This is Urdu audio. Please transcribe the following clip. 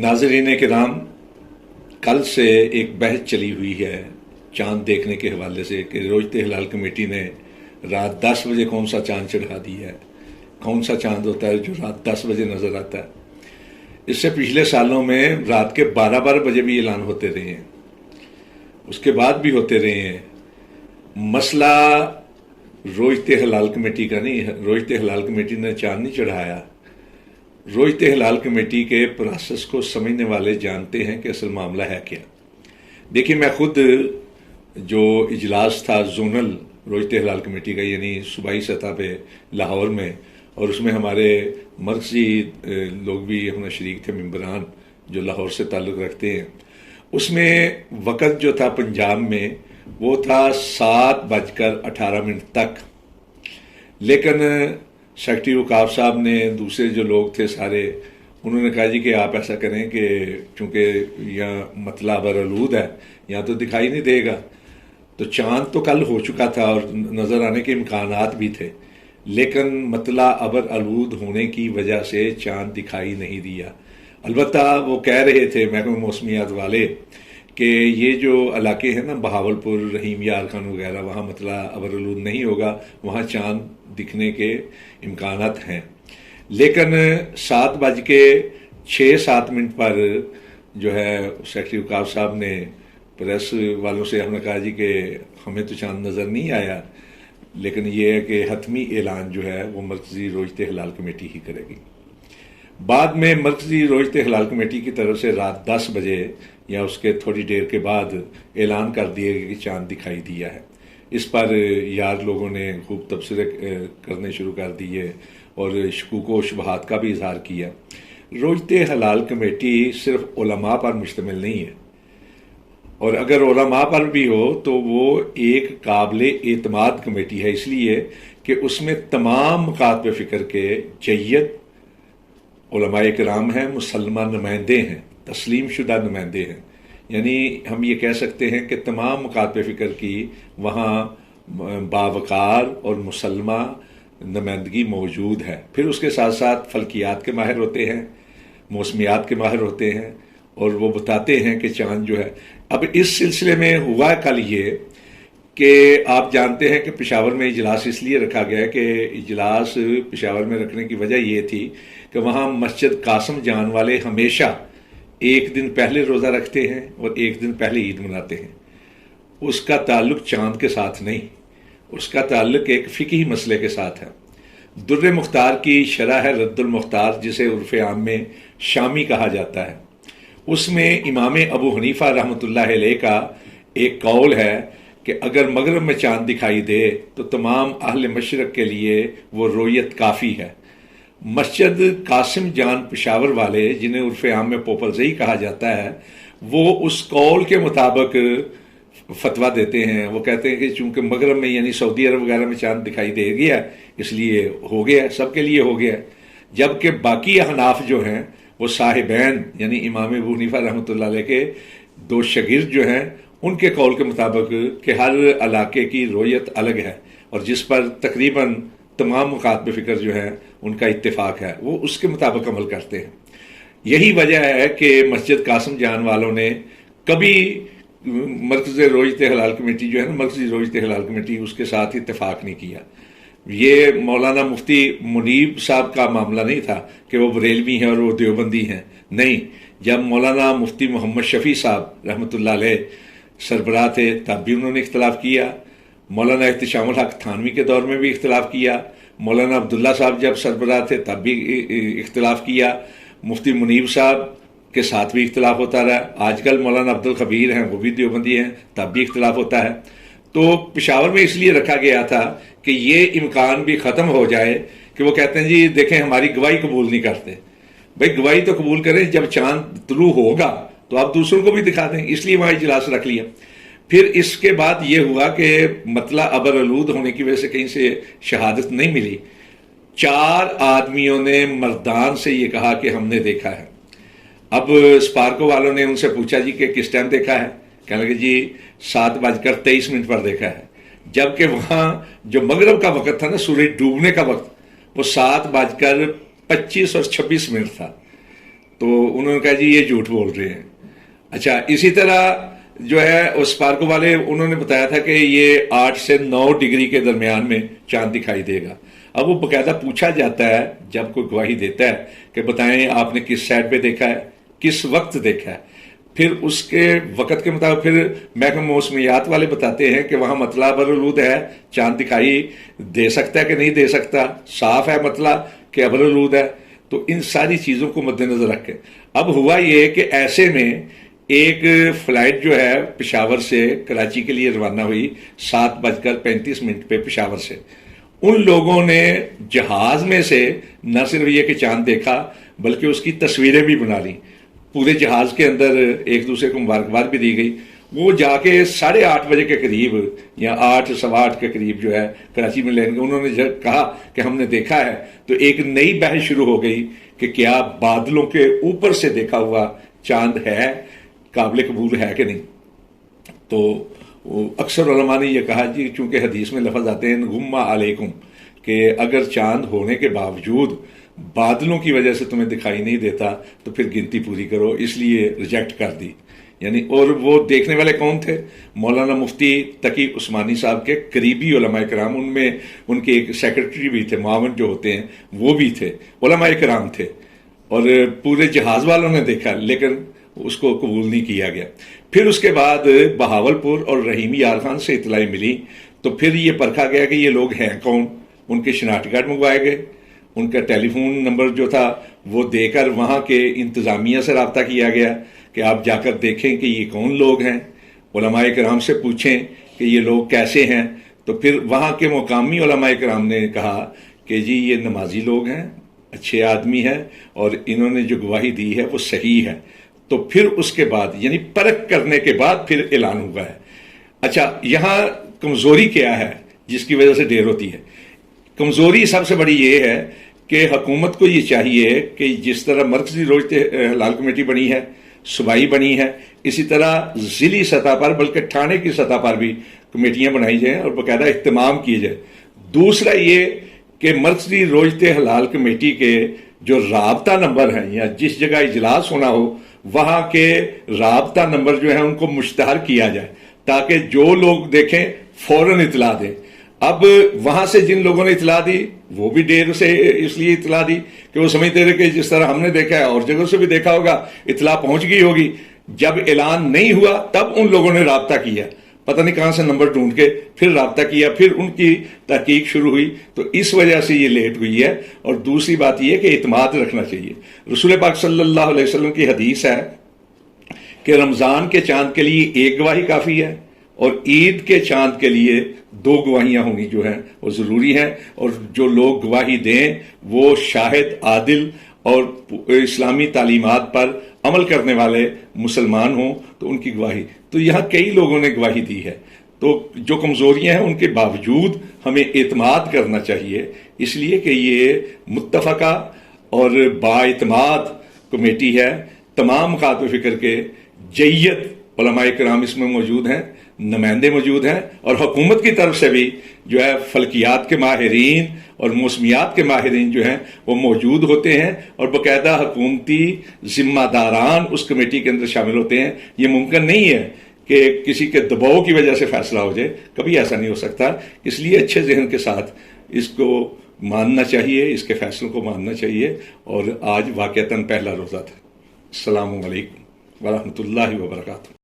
ناظرین کرام، کل سے ایک بحث چلی ہوئی ہے چاند دیکھنے کے حوالے سے کہ روزت ہلال کمیٹی نے رات 10 بجے کون سا چاند چڑھا دیا ہے، کون سا چاند ہوتا ہے جو رات 10 بجے نظر آتا ہے۔ اس سے پچھلے سالوں میں رات کے 12 بجے بھی اعلان ہوتے رہے ہیں، اس کے بعد بھی ہوتے رہے ہیں۔ مسئلہ روزت ہلال کمیٹی کا نہیں ہے، روزت ہلال کمیٹی نے چاند نہیں چڑھایا۔ روزت ہلال کمیٹی کے پروسیس کو سمجھنے والے جانتے ہیں کہ اصل معاملہ ہے کیا۔ دیکھیے، میں خود جو اجلاس تھا زونل روزت ہلال کمیٹی کا، یعنی صوبائی سطح پہ لاہور میں، اور اس میں ہمارے مرکزی لوگ بھی ہمیں شریک تھے، ممبران جو لاہور سے تعلق رکھتے ہیں، اس میں وقت جو تھا پنجاب میں وہ تھا 7:18 تک، لیکن سیکرٹری وقاف صاحب نے، دوسرے جو لوگ تھے سارے، انہوں نے کہا جی کہ آپ ایسا کریں کہ چونکہ یہاں مطلع ابرآلود ہے، یہاں تو دکھائی نہیں دے گا۔ تو چاند تو کل ہو چکا تھا اور نظر آنے کے امکانات بھی تھے، لیکن مطلع ابرآلود ہونے کی وجہ سے چاند دکھائی نہیں دیا۔ البتہ وہ کہہ رہے تھے محکمہ موسمیات والے کہ یہ جو علاقے ہیں نا، بہاولپور، رحیم یار خان وغیرہ، وہاں مطلع ابرآلود نہیں ہوگا، وہاں چاند دکھنے کے امکانات ہیں۔ لیکن 7:06 پر جو ہے سیکرٹری وقاف صاحب نے پریس والوں سے ہم نے کہا جی کہ ہمیں تو چاند نظر نہیں آیا، لیکن یہ ہے کہ حتمی اعلان جو ہے وہ مرکزی روزت ہلال کمیٹی ہی کرے گی۔ بعد میں مرکزی روزت ہلال کمیٹی کی طرف سے رات 10 بجے یا اس کے تھوڑی دیر کے بعد اعلان کر دیا گیا کہ چاند دکھائی دیا ہے۔ اس پر یار لوگوں نے خوب تبصرے کرنے شروع کر دیے اور شکوک و شبہات کا بھی اظہار کیا۔ روزت ہلال کمیٹی صرف علماء پر مشتمل نہیں ہے، اور اگر علماء پر بھی ہو تو وہ ایک قابل اعتماد کمیٹی ہے، اس لیے کہ اس میں تمام مکاتب فکر کے جید علماء کرام ہیں، مسلمہ نمائندے ہیں، تسلیم شدہ نمائندے ہیں، یعنی ہم یہ کہہ سکتے ہیں کہ تمام مکاتب فکر کی وہاں باوقار اور مسلمہ نمائندگی موجود ہے۔ پھر اس کے ساتھ ساتھ فلکیات کے ماہر ہوتے ہیں، موسمیات کے ماہر ہوتے ہیں، اور وہ بتاتے ہیں کہ چاند جو ہے۔ اب اس سلسلے میں ہوا کل یہ کہ آپ جانتے ہیں کہ پشاور میں اجلاس اس لیے رکھا گیا کہ اجلاس پشاور میں رکھنے کی وجہ یہ تھی کہ وہاں مسجد قاسم جان والے ہمیشہ ایک دن پہلے روزہ رکھتے ہیں اور ایک دن پہلے عید مناتے ہیں۔ اس کا تعلق چاند کے ساتھ نہیں، اس کا تعلق ایک فقہی مسئلے کے ساتھ ہے۔ در مختار کی شرح ہے رد المختار، جسے عرف عام میں شامی کہا جاتا ہے، اس میں امام ابو حنیفہ رحمۃ اللہ علیہ کا ایک قول ہے کہ اگر مغرب میں چاند دکھائی دے تو تمام اہل مشرق کے لیے وہ رویت کافی ہے۔ مسجد قاسم جان پشاور والے، جنہیں عرف عام میں پوپلزئی کہا جاتا ہے، وہ اس قول کے مطابق فتویٰ دیتے ہیں۔ وہ کہتے ہیں کہ چونکہ مغرب میں یعنی سعودی عرب وغیرہ میں چاند دکھائی دے گیا، اس لیے ہو گیا، سب کے لیے ہو گیا، جبکہ باقی احناف جو ہیں وہ صاحبین یعنی امام ابو حنیفہ رحمۃ اللہ علیہ کے دو شاگرد جو ہیں، ان کے قول کے مطابق کہ ہر علاقے کی رویت الگ ہے، اور جس پر تقریباً تمام مکاتب فکر جو ہیں ان کا اتفاق ہے، وہ اس کے مطابق عمل کرتے ہیں۔ یہی وجہ ہے کہ مسجد قاسم جان والوں نے کبھی مرکز روزت ہلال کمیٹی جو ہے نا، مرکزی روزت ہلال کمیٹی، اس کے ساتھ اتفاق نہیں کیا۔ یہ مولانا مفتی منیب صاحب کا معاملہ نہیں تھا کہ وہ بریلوی ہیں اور وہ دیوبندی ہیں، نہیں۔ جب مولانا مفتی محمد شفیع صاحب رحمۃ اللہ علیہ سربراہ تھے تب بھی انہوں نے اختلاف کیا، مولانا احتشام الحق تھانوی کے دور میں بھی اختلاف کیا، مولانا عبداللہ صاحب جب سربراہ تھے تب بھی اختلاف کیا، مفتی منیب صاحب کے ساتھ بھی اختلاف ہوتا رہا، آج کل مولانا عبد الخبیر ہیں، وہ بھی دیوبندی ہیں، تب بھی اختلاف ہوتا ہے۔ تو پشاور میں اس لیے رکھا گیا تھا کہ یہ امکان بھی ختم ہو جائے کہ وہ کہتے ہیں جی دیکھیں ہماری گواہی قبول نہیں کرتے۔ بھائی گواہی تو قبول کریں، جب چاند طلوع ہوگا تو آپ دوسروں کو بھی دکھا دیں، اس لیے وہاں اجلاس رکھ لیا۔ پھر اس کے بعد یہ ہوا کہ مطلع ابرآلود ہونے کی وجہ سے کہیں سے شہادت نہیں ملی۔ 4 آدمیوں نے مردان سے یہ کہا کہ ہم نے دیکھا ہے۔ اب اسپارکو والوں نے ان سے پوچھا جی کہ کس ٹائم دیکھا ہے، کہنے لگے جی 7:23 پر دیکھا ہے، جبکہ وہاں جو مغرب کا وقت تھا نا، سورج ڈوبنے کا وقت، وہ 7:25 اور 26 تھا۔ تو انہوں نے کہا جی یہ جھوٹ بول رہے ہیں. اچھا اسی طرح جو ہے اس اسپارکو والے انہوں نے بتایا تھا کہ یہ 8 سے 9 ڈگری کے درمیان میں چاند دکھائی دے گا. اب وہ باقاعدہ پوچھا جاتا ہے جب کوئی گواہی دیتا ہے کہ بتائیں آپ نے کس سائڈ پہ دیکھا ہے, کس وقت دیکھا ہے. پھر اس کے وقت کے مطابق پھر محکمہ موسمیات والے بتاتے ہیں کہ وہاں مطلع ابرالود ہے, چاند دکھائی دے سکتا ہے کہ نہیں دے سکتا, صاف ہے مطلع کہ ابرالود ہے. تو ان ساری چیزوں کو مد نظر رکھ کے اب ہوا یہ کہ ایسے میں ایک فلائٹ جو ہے پشاور سے کراچی کے لیے روانہ ہوئی 7:35 پہ پشاور سے. ان لوگوں نے جہاز میں سے نہ صرف یہ کہ چاند دیکھا بلکہ اس کی تصویریں بھی بنا لی. پورے جہاز کے اندر ایک دوسرے کو مبارکباد بھی دی گئی. وہ جا کے 8:30 بجے کے قریب یا 8 سوا 8 کے قریب جو ہے کراچی میں لینڈ. انہوں نے جب کہا کہ ہم نے دیکھا ہے تو ایک نئی بحث شروع ہو گئی کہ کیا بادلوں کے اوپر سے دیکھا ہوا چاند ہے قابل قبول ہے کہ نہیں. تو اکثر علماء نے یہ کہا جی چونکہ حدیث میں لفظ آتے ہیں غمّ علیکم کہ اگر چاند ہونے کے باوجود بادلوں کی وجہ سے تمہیں دکھائی نہیں دیتا تو پھر گنتی پوری کرو, اس لیے ریجیکٹ کر دی. یعنی اور وہ دیکھنے والے کون تھے؟ مولانا مفتی تقی عثمانی صاحب کے قریبی علماء کرام, ان میں ان کے ایک سیکرٹری بھی تھے, معاون جو ہوتے ہیں وہ بھی تھے, علماء کرام تھے. اور پورے جہاز والوں نے دیکھا لیکن اس کو قبول نہیں کیا گیا. پھر اس کے بعد بہاولپور اور رحیمی یار خان سے اطلاع ملی تو پھر یہ پرکھا گیا کہ یہ لوگ ہیں کون. ان کے شناختی کارڈ منگوائے گئے, ان کا ٹیلی فون نمبر جو تھا وہ دے کر وہاں کے انتظامیہ سے رابطہ کیا گیا کہ آپ جا کر دیکھیں کہ یہ کون لوگ ہیں, علماء کرام سے پوچھیں کہ یہ لوگ کیسے ہیں. تو پھر وہاں کے مقامی علماء کرام نے کہا کہ جی یہ نمازی لوگ ہیں, اچھے آدمی ہیں اور انہوں نے جو گواہی دی ہے وہ صحیح ہے. تو پھر اس کے بعد یعنی پرکھ کرنے کے بعد پھر اعلان ہوا ہے. اچھا یہاں کمزوری کیا ہے جس کی وجہ سے دیر ہوتی ہے؟ کمزوری سب سے بڑی یہ ہے کہ حکومت کو یہ چاہیے کہ جس طرح مرکزی روزتے حلال کمیٹی بنی ہے, صوبائی بنی ہے, اسی طرح ضلعی سطح پر بلکہ تھانے کی سطح پر بھی کمیٹیاں بنائی جائیں اور باقاعدہ اہتمام کیے جائے. دوسرا یہ کہ مرکزی روزتے حلال کمیٹی کے جو رابطہ نمبر ہیں یا جس جگہ اجلاس ہونا ہو وہاں کے رابطہ نمبر جو ہیں ان کو مشتہر کیا جائے تاکہ جو لوگ دیکھیں فوراً اطلاع دیں. اب وہاں سے جن لوگوں نے اطلاع دی وہ بھی دیر سے اس لیے اطلاع دی کہ وہ سمجھتے رہے کہ جس طرح ہم نے دیکھا ہے اور جگہوں سے بھی دیکھا ہوگا, اطلاع پہنچ گئی ہوگی. جب اعلان نہیں ہوا تب ان لوگوں نے رابطہ کیا, پتہ نہیں کہاں سے نمبر ڈھونڈ کے پھر رابطہ کیا, پھر ان کی تحقیق شروع ہوئی. تو اس وجہ سے یہ لیٹ ہوئی ہے. اور دوسری بات یہ کہ اعتماد رکھنا چاہیے. رسول پاک صلی اللہ علیہ وسلم کی حدیث ہے کہ رمضان کے چاند کے لیے ایک گواہی کافی ہے اور عید کے چاند کے لیے 2 گواہیاں ہونی جو ہیں وہ ضروری ہیں. اور جو لوگ گواہی دیں وہ شاہد عادل اور اسلامی تعلیمات پر عمل کرنے والے مسلمان ہوں تو ان کی گواہی. تو یہاں کئی لوگوں نے گواہی دی ہے. تو جو کمزوریاں ہیں ان کے باوجود ہمیں اعتماد کرنا چاہیے, اس لیے کہ یہ متفقہ اور بااعتماد کمیٹی ہے. تمام مخاطب فکر کے جیت علماء کرام اس میں موجود ہیں, نمائندے موجود ہیں, اور حکومت کی طرف سے بھی جو ہے فلکیات کے ماہرین اور موسمیات کے ماہرین جو ہیں وہ موجود ہوتے ہیں اور باقاعدہ حکومتی ذمہ داران اس کمیٹی کے اندر شامل ہوتے ہیں. یہ ممکن نہیں ہے کہ کسی کے دباؤ کی وجہ سے فیصلہ ہو جائے, کبھی ایسا نہیں ہو سکتا. اس لیے اچھے ذہن کے ساتھ اس کو ماننا چاہیے, اس کے فیصلوں کو ماننا چاہیے. اور آج واقعتاً پہلا روزہ تھا. السلام علیکم ورحمۃ اللہ وبرکاتہ.